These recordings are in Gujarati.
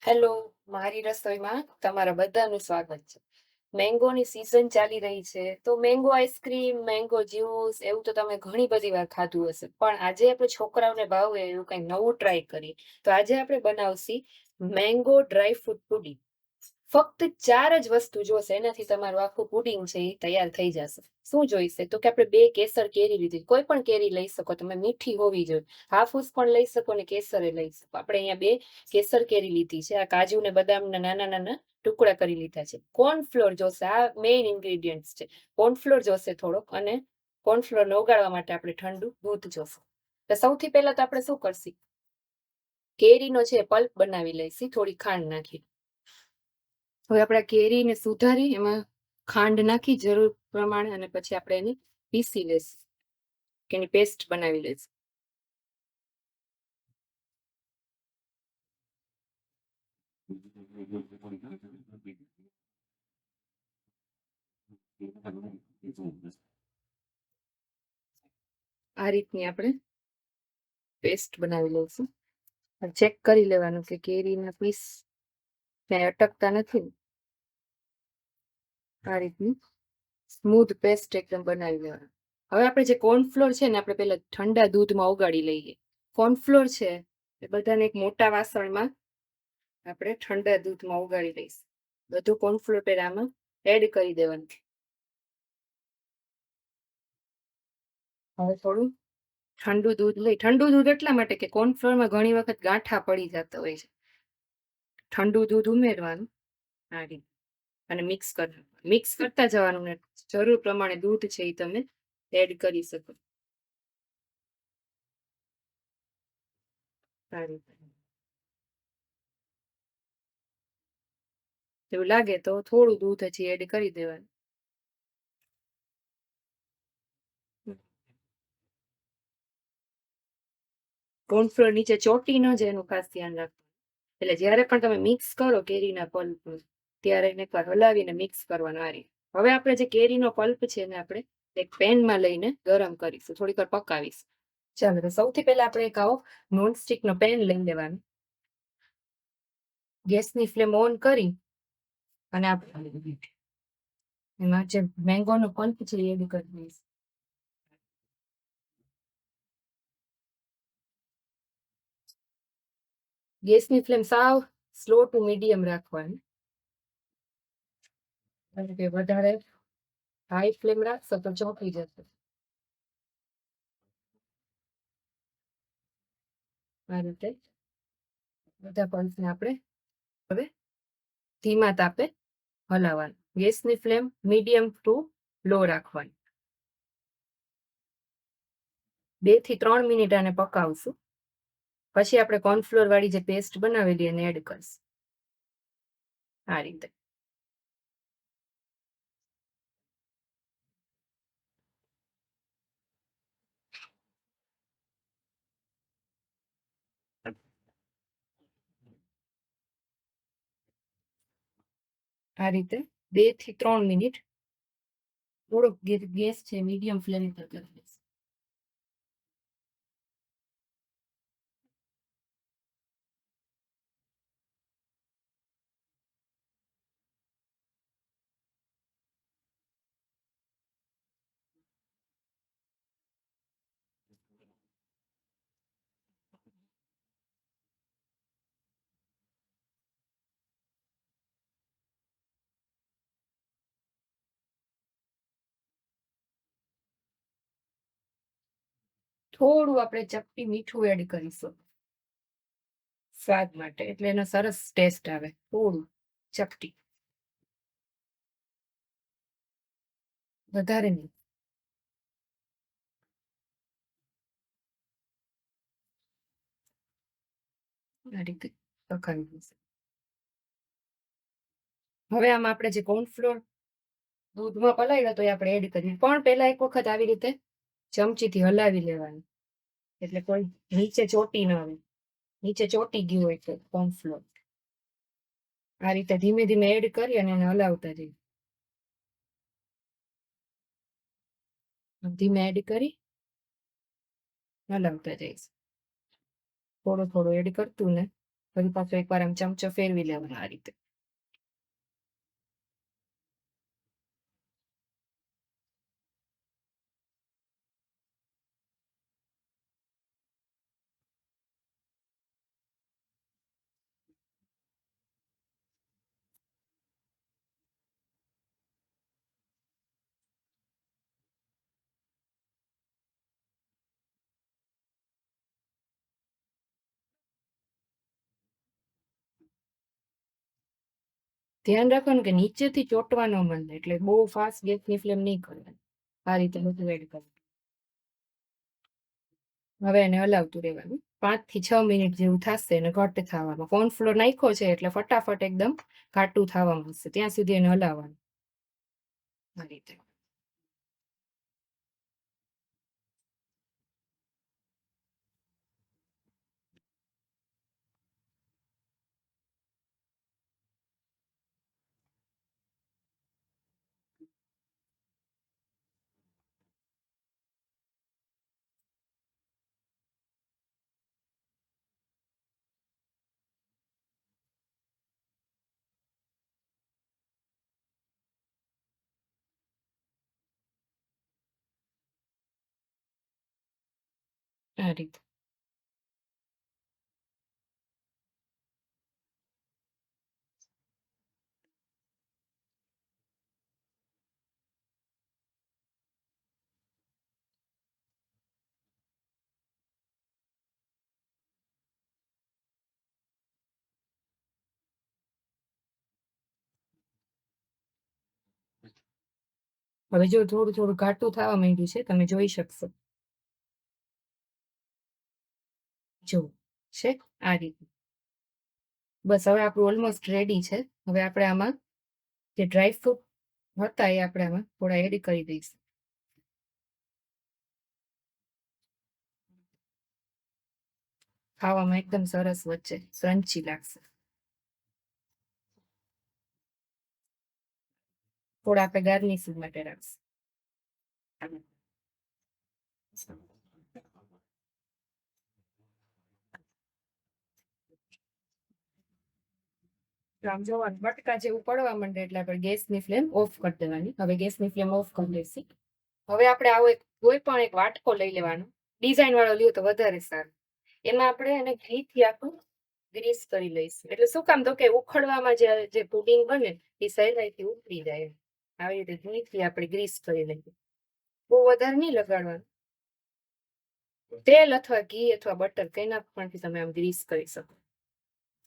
હેલો, મારી રસોઈમાં તમારા બધાનું સ્વાગત છે. મેંગોની સિઝન ચાલી રહી છે, તો મેંગો આઈસ્ક્રીમ, મેંગો જ્યુસ એવું તો તમે ઘણી બધી વાર ખાધું હશે. પણ આજે આપણે છોકરાઓને ભાવે એવું કંઈક નવું ટ્રાય કરીએ. તો આજે આપણે બનાવશી મેંગો ડ્રાય ફ્રૂટ પુડિંગ. ફક્ત 4 જ વસ્તુ જોશે, એનાથી તમારું આખું પુડિંગ છે એ તૈયાર થઈ જશે. શું જોઈશે? તો કે આપણે 2 કેસર કેરી લીધી. કોઈ પણ કેરી લઈ શકો તમે, મીઠી હોવી જોઈએ. હાફૂસ પણ લઈ શકો અને કેસરે લઈ શકો. આપણે અહીંયા 2 કેસર કેરી લીધી છે. આ કાજુ ને બદામના નાના-નાના ટુકડા કરી લીધા છે. કોર્નફ્લોર જોશે, આ મેઇન ઇન્ગ્રીડિયન્ટ્સ છે. કોર્નફ્લોર જોશે થોડોક અને કોર્નફ્લોરને ઓગાળવા માટે આપણે ઠંડુ દૂધ જોશે. તો સૌથી પહેલા તો આપણે શું કરશી? કેરીનો છે પલ્પ બનાવી લઈશી, થોડી ખાંડ નાખી. હવે આપણે કેરીને સુધારી એમાં ખાંડ નાખી જરૂર પ્રમાણે અને પછી આપણે એની પીસી લઈશું કે એની પેસ્ટ બનાવી લઈશું. આ રીતની આપણે પેસ્ટ બનાવી લઈશું. ચેક કરી લેવાનું કે કેરીના પીસ ક્યાંય અટકતા નથી. આ રીતની સ્મૂથ પેસ્ટ એકદમ બનાવી લેવાનું. હવે આપણે જે કોર્નફ્લોર છે ને આપણે પહેલા ઠંડા દૂધમાં ઓગાળી લઈએ. કોર્નફ્લોર છે એ બધાને એક મોટા વાસણમાં આપણે ઠંડા દૂધમાં ઓગાળી લઈશું. બધું કોર્નફ્લોર પહેલા આમાં એડ કરી દેવાનું. હવે થોડું ઠંડુ દૂધ લઈ, ઠંડુ દૂધ એટલા માટે કે કોર્નફ્લોરમાં ઘણી વખત ગાંઠા પડી જતા હોય છે. ઠંડુ દૂધ ઉમેરવાનું આ રીતે અને મિક્સ કરવાનું. મિક્સ કરતા જવાનું ને જરૂર પ્રમાણે દૂધ છે એ તમે એડ કરી શકો. આ રીતે એવું લાગે તો થોડું દૂધ હજી એડ કરી દેવાનું. કોર્નફ્લોર નીચે ચોટી ન જાય એનું ખાસ ધ્યાન રાખવું. એટલે જ્યારે પણ તમે મિક્સ કરો કેરીના પલ્પ ત્યારે એને એકવાર હલાવીને મિક્સ કરવાનું આ રીતે. હવે આપણે જે કેરીનો પલ્પ છે એને આપણે એક પેનમાં લઈને ગરમ કરીશું, થોડીક વાર પકાવીશું. ચાલો, તો સૌથી પહેલા આપણે એક આવો નોનસ્ટિક નો પેન લઈ લેવાનું. ગેસની ફ્લેમ ઓન કરી અને આપણે એમાં જે મેંગોનો પલ્પ છે એ એડ કરી દઈશું. ગેસની ફ્લેમ સાવ સ્લો ટુ મીડિયમ રાખવાની. કારણ કે વધારે હાઈ ફ્લેમ રાખશો તો ચોંટી જશે. આ રીતે બધા પલ્સને આપણે હવે ધીમા તાપે હલાવવાનું. ગેસની ફ્લેમ મીડિયમ ટુ લો રાખવાની. 2 થી 3 મિનિટ આને પકાવશું. પછી આપણે કોર્નફ્લોર વાળી જે પેસ્ટ બનાવેલી એને એડ કરીશું. આ રીતે આ રીતે 2 થી 3 મિનિટ થોડોક ગેસ છે મીડિયમ ફ્લેમ પર કરી દઈશું. થોડું આપણે ચપટી મીઠું એડ કરીશું સ્વાદ માટે, એટલે એનો સરસ ટેસ્ટ આવે. થોડું ચપટી, વધારે નહીં. આ રીતે પકાવી દઈશું. હવે આમાં આપણે જે કોર્નફ્લોર દૂધમાં પલાળ્યો તો એ આપણે એડ કરીએ, પણ પહેલા એક વખત આવી રીતે ચમચીથી હલાવી લેવાનું, એટલે કોઈ નીચે ચોટી ન આવે. નીચે ચોટી ગયું હોય તો કોર્નફ્લોર આ રીતે ધીમે ધીમે એડ કરી અને એને હલાવતા જઈએ. ધીમે એડ કરી હલાવતા જઈશ. થોડું થોડું એડ કરતું ને ફરી પાછો એકવાર આમ ચમચો ફેરવી લેવાનો આ રીતે. ધ્યાન રાખવાનું કે નીચેથી ચોંટવા ન માંડે, એટલે બહુ ફાસ્ટ ગેસની ફ્લેમ નહીં કરવાની. આ રીતે બધું એડ કરવાનું. હવે એને હલાવતું રહેવાનું. 5 થી 6 મિનિટ જેવું થશે અને ઘટ થવામાં. કોર્નફ્લોર નાખ્યો છે એટલે ફટાફટ એકદમ ઘાટું થવા માંડશે. ત્યાં સુધી એને હલાવવાનું આ રીતે. આ રીતે. હવે જો થોડું થોડું ઘાટું થવા માંડ્યું છે, તમે જોઈ શકશો. જો છે આ રીતે. બસ હવે આપણું ઓલમોસ્ટ રેડી છે. હવે આપણે આમાં જે ડ્રાય ફ્રૂટ હતા એ આપણે આમાં થોડા એડ કરી દઈશું. ખાવામાં એકદમ સરસ વચ્ચે ક્રન્ચી લાગશે. થોડા આપણે ગાર્નિશિંગ માટે રાખશું. આમ જોવાનું બટકા જેવું પડવા માંડે એટલે આપણે ગેસની ફ્લેમ ઓફ કરી દેવાની. હવે ગેસની ફ્લેમ ઓફ કરી દઈશું. હવે આપણે આવો કોઈ પણ એક વાટકો લઈ લેવાનો. ડિઝાઇન વાળો લ્યો તો વધારે સારું. એમાં આપણે એને ઘીથી આખું ગ્રીસ કરી લઈશું. એટલે શું કામ, તો કે ઉખડવામાં જે પુડિંગ બને એ સહેલાઈથી ઉખડી જાય. આવી રીતે ઘીથી આપણે ગ્રીસ કરી લઈએ. બહુ વધારે નહીં લગાડવાનું. તેલ અથવા ઘી અથવા બટર કઈના પણથી તમે આમ ગ્રીસ કરી શકો.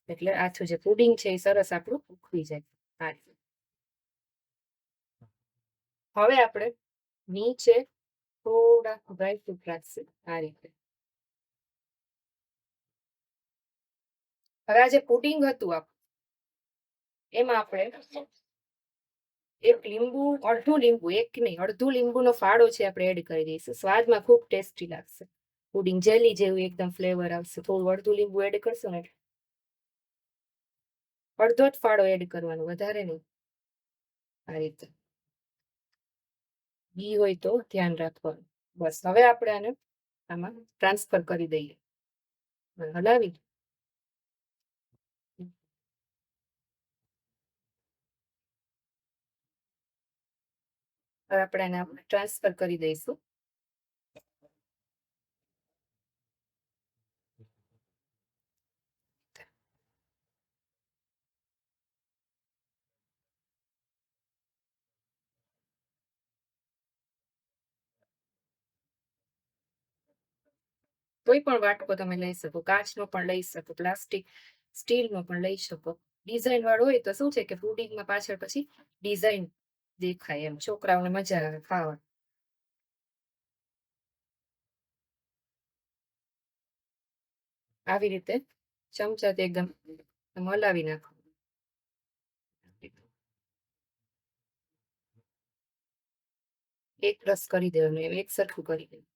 એટલે આછું જે પુડિંગ છે એ સરસ આપણું ઉખડી જાય. આ રીતે. હવે આપણે નીચે થોડા ડ્રાય ફ્રૂટ રાખશું આ રીતે. હવે આ જે પુડિંગ હતું એમાં આપણે એક લીંબુ, અડધું લીંબુ, એક નહીં અડધું લીંબુનો ફાળો છે આપણે એડ કરી દઈશું. સ્વાદમાં ખૂબ ટેસ્ટી લાગશે. પુડિંગ જેલી જેવું એકદમ ફ્લેવર આવશે. થોડું અડધું લીંબુ એડ કરશો ને અડધો જ ફાળો એડ કરવાનો, વધારે નહીં. આ રીતે. ઘી હોય તો ધ્યાન રાખવાનું. બસ હવે આપણે આને આમાં ટ્રાન્સફર કરી દઈએ. હલાવી. હવે આપણે આને ટ્રાન્સફર કરી દઈશું. કોઈ પણ વાટકો તમે લઈ શકો. કાચનો પણ લઈ શકો, પ્લાસ્ટિક સ્ટીલનો પણ લઈ શકો. ડિઝાઇન વાળો હોય તો શું છે કે પુડિંગમાં પાછળ પછી ડિઝાઇન દેખાય, એમ છોકરાઓને મજા આવે ખાવા. આવી રીતે ચમચાથી એકદમ હલાવી નાખો. એક રસ કરી દેવાનું, એક સરખું કરી દેવાનું.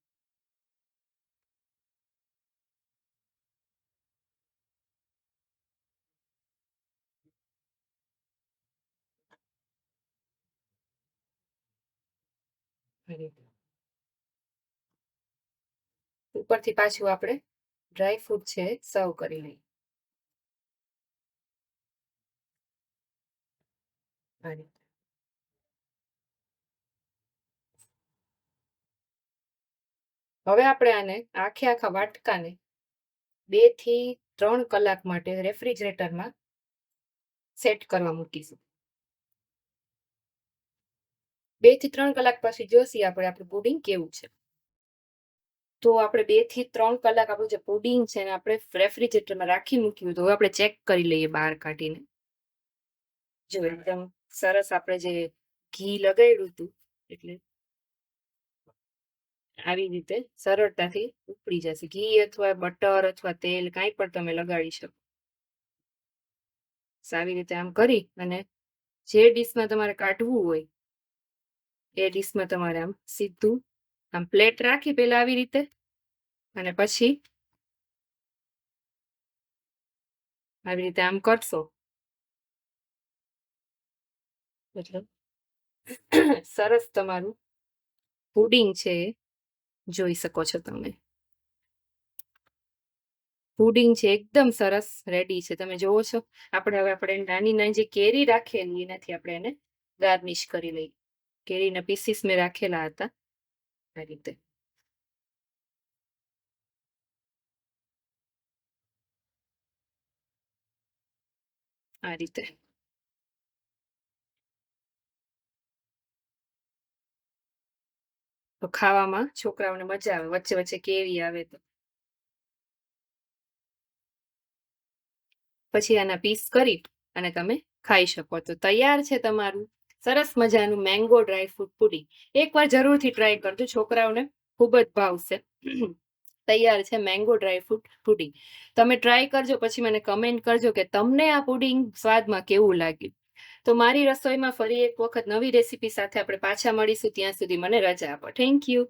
ઉપરથી પાછું આપણે ડ્રાય ફ્રૂટ છે સર્વ કરી લઈએ. આ રીતે. હવે આપણે આને આખા વાટકાને 2 થી 3 કલાક માટે રેફ્રિજરેટરમાં સેટ કરવા મૂકીશું. 2 થી 3 કલાક પછી જોશી આપણે આપણું પુડિંગ કેવું છે. તો આપણે 2 થી 3 કલાક આપણું જે પુડિંગ છે ને આપણે રેફ્રિજરેટરમાં રાખી મૂક્યું. તો હવે આપણે ચેક કરી લઈએ બહાર કાઢીને. જો એકદમ સરસ આપણે જે ઘી લગાડ્યું હતું એટલે આવી રીતે સરળતાથી ઉપડી જશે. ઘી અથવા બટર અથવા તેલ કાંઈ પણ તમે લગાડી શકો. આવી રીતે આમ કરી અને જે ડીશમાં તમારે કાઢવું હોય એ ડીશમાં તમારે આમ સીધું આમ પ્લેટ રાખી પેલા આવી રીતે અને પછી આવી રીતે આમ કરશો એટલે સરસ તમારું પુડિંગ છે એ જોઈ શકો છો તમે. પુડિંગ છે એકદમ સરસ રેડી છે. તમે જોવો છો. આપણે નાની નાની જે કેરી રાખેલી એનાથી આપણે એને ગાર્નિશ કરી લઈએ. કેરીના પીસીસ મેં રાખેલા હતા આ રીતે. આ રીતે તો ખાવામાં છોકરાઓને મજા આવે. વચ્ચે વચ્ચે કેરી આવે તો પછી આના પીસ કરી અને તમે ખાઈ શકો. તો તૈયાર છે તમારું સરસ મજાનું મેંગો ડ્રાય ફ્રૂટ પુડિંગ. એકવાર જરૂરથી ટ્રાય કરજો. છોકરાઓને ખૂબ જ ભાવશે. તૈયાર છે મેંગો ડ્રાય ફ્રૂટ પુડિંગ. તમે ટ્રાય કરજો પછી મને કમેન્ટ કરજો કે તમને આ પુડિંગ સ્વાદમાં કેવું લાગ્યું. તો મારી રસોઈમાં ફરી એક વખત નવી રેસીપી સાથે આપણે પાછા મળીશું. ત્યાં સુધી મને રજા આપો. Thank you.